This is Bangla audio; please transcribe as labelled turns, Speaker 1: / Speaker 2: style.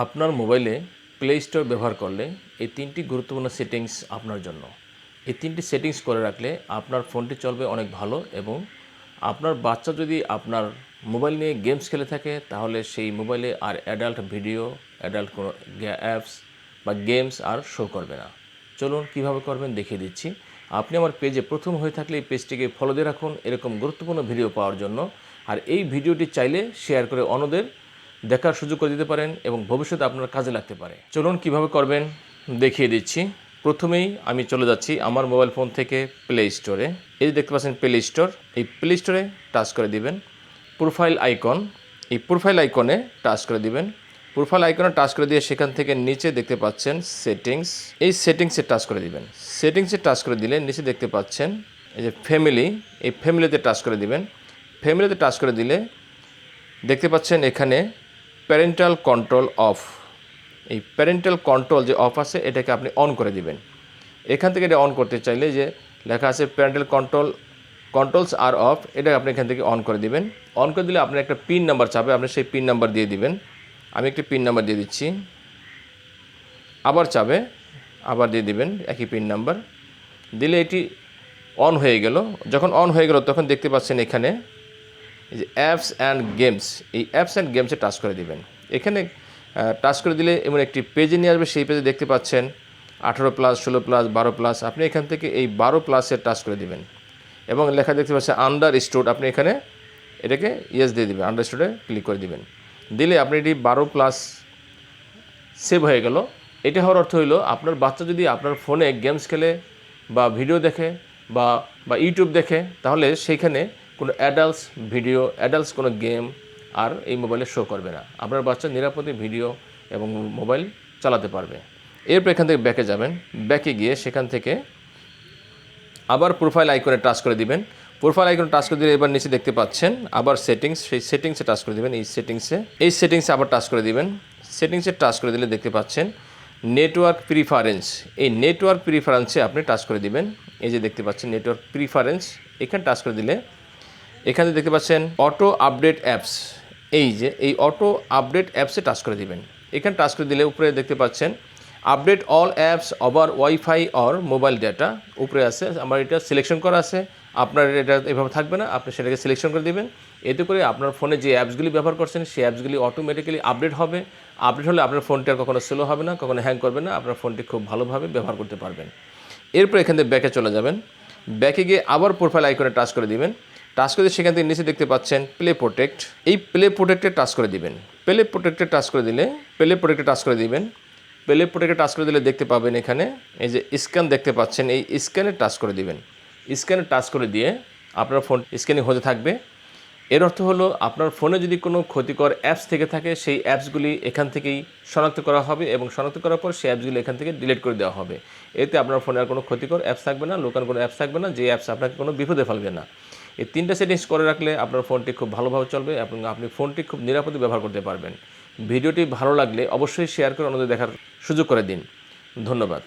Speaker 1: আপনার মোবাইলে প্লে স্টোর ব্যবহার করলে এই তিনটি গুরুত্বপূর্ণ সেটিংস আপনার জন্য। এই তিনটি সেটিংস করে রাখলে আপনার ফোনটি চলবে অনেক ভালো এবং আপনার বাচ্চা যদি আপনার মোবাইল নিয়ে গেমস খেলে থাকে তাহলে সেই মোবাইলে আর অ্যাডাল্ট ভিডিও, অ্যাডাল্ট কোনো অ্যাপস বা গেমস আর শো করবে না। চলুন কীভাবে করবেন দেখিয়ে দিচ্ছি। আপনি আমার পেজে প্রথম হয়ে থাকলে এই পেজটিকে ফলো দিয়ে রাখুন এরকম গুরুত্বপূর্ণ ভিডিও পাওয়ার জন্য। আর এই ভিডিওটি চাইলে শেয়ার করে অন্যদের দেখার সুযোগ করে দিতে পারেন এবং ভবিষ্যতে আপনার কাজে লাগতে পারে। চলুন কিভাবে করবেন দেখিয়ে দিচ্ছি। প্রথমেই আমি চলে যাচ্ছি আমার মোবাইল ফোন থেকে প্লে স্টোরে। এই যে দেখতে পাচ্ছেন প্লে স্টোর, এই প্লে স্টোরে টাচ করে দিবেন। প্রোফাইল আইকন, এই প্রোফাইল আইকনে টাচ করে দিবেন। প্রোফাইল আইকনে টাচ করে দিয়ে সেখান থেকে নিচে দেখতে পাচ্ছেন সেটিংস, এই সেটিংসে টাচ করে দিবেন। সেটিংসে টাচ করে দিলে নিচে দেখতে পাচ্ছেন এই যে ফ্যামিলি, এই ফ্যামিলিতে টাচ করে দিবেন। ফ্যামিলিতে টাচ করে দিলে দেখতে পাচ্ছেন এখানে প্যারেন্টাল কন্ট্রোল অফ, এই প্যারেন্টাল কন্ট্রোল যে অফ আছে এটাকে আপনি অন করে দিবেন। এখান থেকে এটা অন করতে চাইলে যে লেখা আছে প্যারেন্টাল কন্ট্রোলস আর অফ, এটা আপনি এখান থেকে অন করে দিবেন। অন করে দিলে আপনার একটা পিন নাম্বার চাবে, আপনি সেই পিন নাম্বার দিয়ে দিবেন। আমি একটি পিন নাম্বার দিয়ে দিচ্ছি। আবার চাবে, আবার দিয়ে দিবেন একই পিন নাম্বার। দিলে এটি অন হয়ে গেল। যখন অন হয়ে গেল তখন দেখতে পাচ্ছেন এখানে এই যে অ্যাপস অ্যান্ড গেমস, এই অ্যাপস অ্যান্ড গেমসে টাচ করে দিবেন। এখানে টাচ করে দিলে এমন একটি পেজে নিয়ে আসবে। সেই পেজে দেখতে পাচ্ছেন 18+, 16+, 12+। আপনি এখান থেকে এই 12+-এ টাচ করে দিবেন এবং লেখা দেখতে পাচ্ছেন আন্ডারস্টুড, আপনি এখানে এটাকে ইয়েস দিয়ে দিবেন, আন্ডারস্টুডে ক্লিক করে দিবেন। দিলে আপনি এটি 12+ সেভ হয়ে গেল। এটা হওয়ার অর্থ হইল আপনার বাচ্চা যদি আপনার ফোনে গেমস খেলে বা ভিডিও দেখে বা ইউটিউব দেখে তাহলে সেইখানে কোনো অ্যাডাল্টস ভিডিও, অ্যাডাল্টস কোনো গেম আর এই মোবাইলে শো করবে না। আপনার বাচ্চা নিরাপদে ভিডিও এবং মোবাইল চালাতে পারবে। এরপর এখান থেকে ব্যাকে যাবেন। ব্যাকে গিয়ে সেখান থেকে আবার প্রোফাইল আইকনে টাচ করে দিবেন। প্রোফাইল আইকনে টাচ করে দিলে এবার নিচে দেখতে পাচ্ছেন আবার সেটিংস, সেই সেটিংসে টাচ করে দিবেন। এই সেটিংসে আবার টাচ করে দিবেন। সেটিংসে টাচ করে দিলে দেখতে পাচ্ছেন নেটওয়ার্ক প্রিফারেন্স, এই নেটওয়ার্ক প্রিফারেন্সে আপনি টাচ করে দিবেন। এই যে দেখতে পাচ্ছেন নেটওয়ার্ক প্রিফারেন্স, এখানে টাচ করে দিলে এখানে দেখতে পাচ্ছেন অটো আপডেট অ্যাপস, এই যে এই অটো আপডেট অ্যাপসে টাচ করে দিবেন। এখানে টাচ করে দিলে উপরে দেখতে পাচ্ছেন update all apps over wifi or mobile data, উপরে আছে। আমার এটা সিলেকশন করা আছে, আপনার এটা এভাবে থাকবে না, আপনি সেটাকে সিলেকশন করে দিবেন। এতে করে আপনার ফোনে যে অ্যাপসগুলি ব্যবহার করছেন সেই অ্যাপসগুলি অটোমেটিক্যালি আপডেট হবে। আপডেট হলে আপনার ফোনটি আর কখনো স্লো হবে না, কখনো হ্যাং করবে না, আপনার ফোনটি খুব ভালোভাবে ব্যবহার করতে পারবেন। এরপর এখান থেকে ব্যাকে চলে যাবেন। ব্যাকে গিয়ে আবার প্রোফাইল আইকনে টাচ করে দিবেন। টাচ করে সেখান থেকে নিচে দেখতে পাচ্ছেন প্লে প্রোটেক্ট, এই প্লে প্রোটেক্টে টাচ করে দিবেন। প্লে প্রোটেক্টে টাচ করে দিলে প্লে প্রোটেক্টে টাচ করে দিবেন। প্লে প্রোটেক্টে টাচ করে দিলে দেখতে পাবেন এখানে এই যে স্ক্যান দেখতে পাচ্ছেন, এই স্ক্যানে টাচ করে দিবেন। স্ক্যানে টাচ করে দিয়ে আপনার ফোন স্ক্যানিং হতে থাকবে। এর অর্থ হলো আপনার ফোনে যদি কোনো ক্ষতিকর অ্যাপস থেকে থাকে সেই অ্যাপসগুলি এখান থেকেই শনাক্ত করা হবে এবং শনাক্ত করার পর সেই অ্যাপসগুলি এখান থেকে ডিলিট করে দেওয়া হবে। এতে আপনার ফোনে আর কোনো ক্ষতিকর অ্যাপস থাকবে না, লোকাল কোনো অ্যাপস থাকবে না, যে অ্যাপস আপনাকে কোনো বিপদে ফেলবে না। এই তিনটা সেটিংস করে রাখলে আপনার ফোনটি খুব ভালোভাবে চলবে এবং আপনি ফোনটি খুব নিরাপদে ব্যবহার করতে পারবেন। ভিডিওটি ভালো লাগলে অবশ্যই শেয়ার করে অন্যদের দেখার সুযোগ করে দিন। ধন্যবাদ।